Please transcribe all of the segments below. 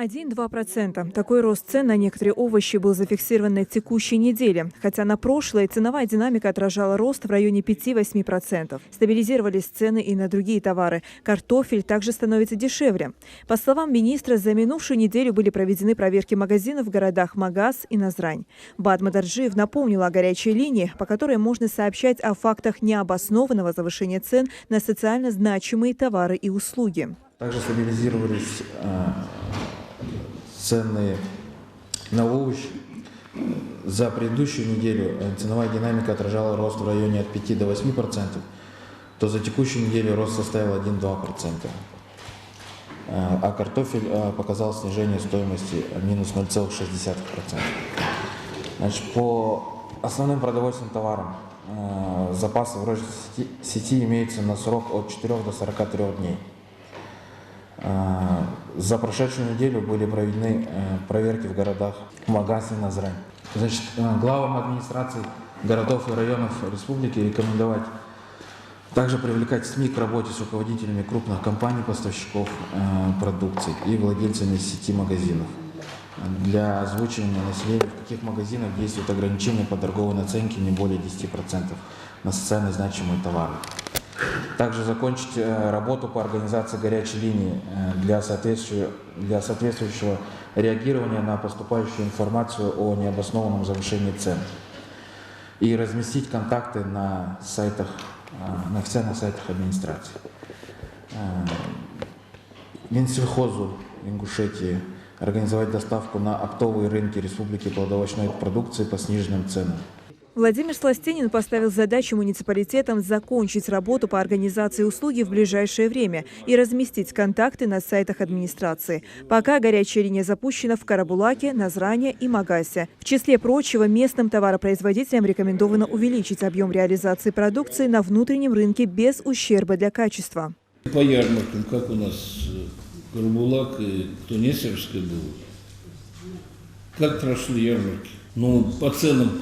1–2%. Такой рост цен на некоторые овощи был зафиксирован на текущей неделе, хотя на прошлой ценовая динамика отражала рост в районе 5–8%. Стабилизировались цены и на другие товары. Картофель также становится дешевле. По словам министра, за минувшую неделю были проведены проверки магазинов в городах Магаз и Назрань. Бат Мадарджиев напомнила о горячей линии, по которой можно сообщать о фактах необоснованного завышения цен на социально значимые товары и услуги. Также стабилизировались цены на овощи. За предыдущую неделю ценовая динамика отражала рост в районе от 5 до 8%, то за текущую неделю рост составил 1–2%. А картофель показал снижение стоимости минус 0,6%. Значит, по основным продовольственным товарам запасы в розничной сети имеются на срок от 4 до 43 дней. За прошедшую неделю были проведены проверки в городах Магаз и Назрань. Значит, главам администраций городов и районов республики рекомендовать также привлекать СМИ к работе с руководителями крупных компаний, поставщиков продукции и владельцами сети магазинов для озвучивания населению, в каких магазинах действует ограничение по торговой наценке не более 10% на социально значимые товары. Также закончить работу по организации горячей линии для соответствующего реагирования на поступающую информацию о необоснованном завышении цен. И разместить контакты на официальных сайтах администрации. Минсельхозу Ингушетии организовать доставку на оптовые рынки республики плодоовощной продукции по сниженным ценам. Владимир Сластенин поставил задачу муниципалитетам закончить работу по организации услуги в ближайшее время и разместить контакты на сайтах администрации. Пока горячая линия запущена в Карабулаке, Назране и Магасе. В числе прочего, местным товаропроизводителям рекомендовано увеличить объем реализации продукции на внутреннем рынке без ущерба для качества. По ярмаркам, как у нас Карабулак и Тунесерская был, как прошли ярмарки? Ну, по ценам.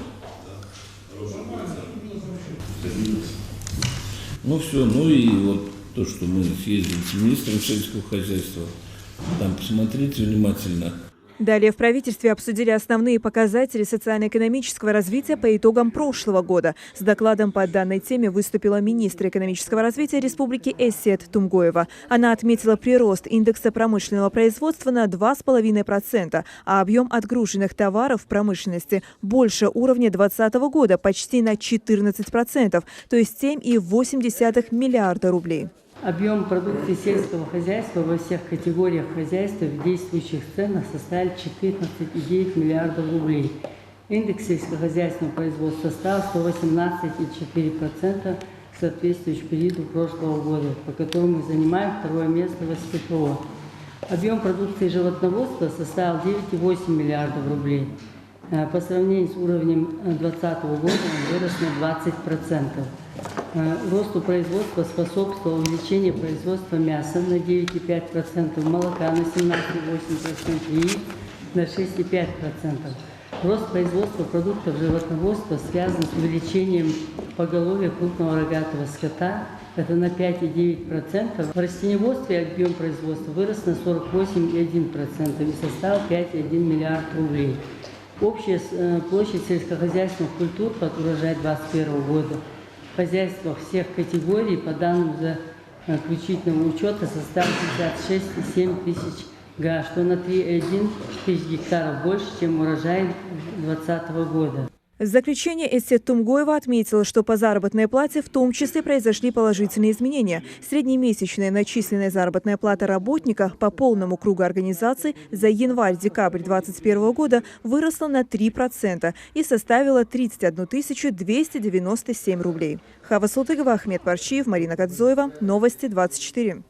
Ну все, ну и вот то, что мы съездили с министром сельского хозяйства, там посмотрите внимательно. Далее в правительстве обсудили основные показатели социально-экономического развития по итогам прошлого года. С докладом по данной теме выступила министр экономического развития республики Эссет Тумгоева. Она отметила прирост индекса промышленного производства на 2,5%, а объем отгруженных товаров в промышленности больше уровня 2020 года, почти на 14%, то есть 7,8 миллиарда рублей. Объем продукции сельского хозяйства во всех категориях хозяйства в действующих ценах составил 14,9 миллиардов рублей. Индекс сельскохозяйственного производства стал 118,4% к соответствующему периоду прошлого года, по которому мы занимаем второе место в СППО. Объем продукции животноводства составил 9,8 миллиардов рублей. По сравнению с уровнем 2020 года он вырос на 20%. Росту производства способствовало увеличение производства мяса на 9,5%, молока на 17,8%, яиц на 6,5%. Рост производства продуктов животноводства связан с увеличением поголовья крупного рогатого скота, это на 5,9%. В растениеводстве объем производства вырос на 48,1% и составил 5,1 миллиард рублей. Общая площадь сельскохозяйственных культур под урожай 2021 года в хозяйствах всех категорий по данным заключительного учета составил 56,7 тысяч га, что на 3,1 тысяч гектаров больше, чем урожай 2020 года. В заключение Эссет Тумгоева отметила, что по заработной плате в том числе произошли положительные изменения. Среднемесячная начисленная заработная плата работника по полному кругу организаций за январь-декабрь 2021 года выросла на 3% и составила 31 297 рублей. Хава Султыгова, Ахмед Парчиев, Марина Кадзоева. Новости 24.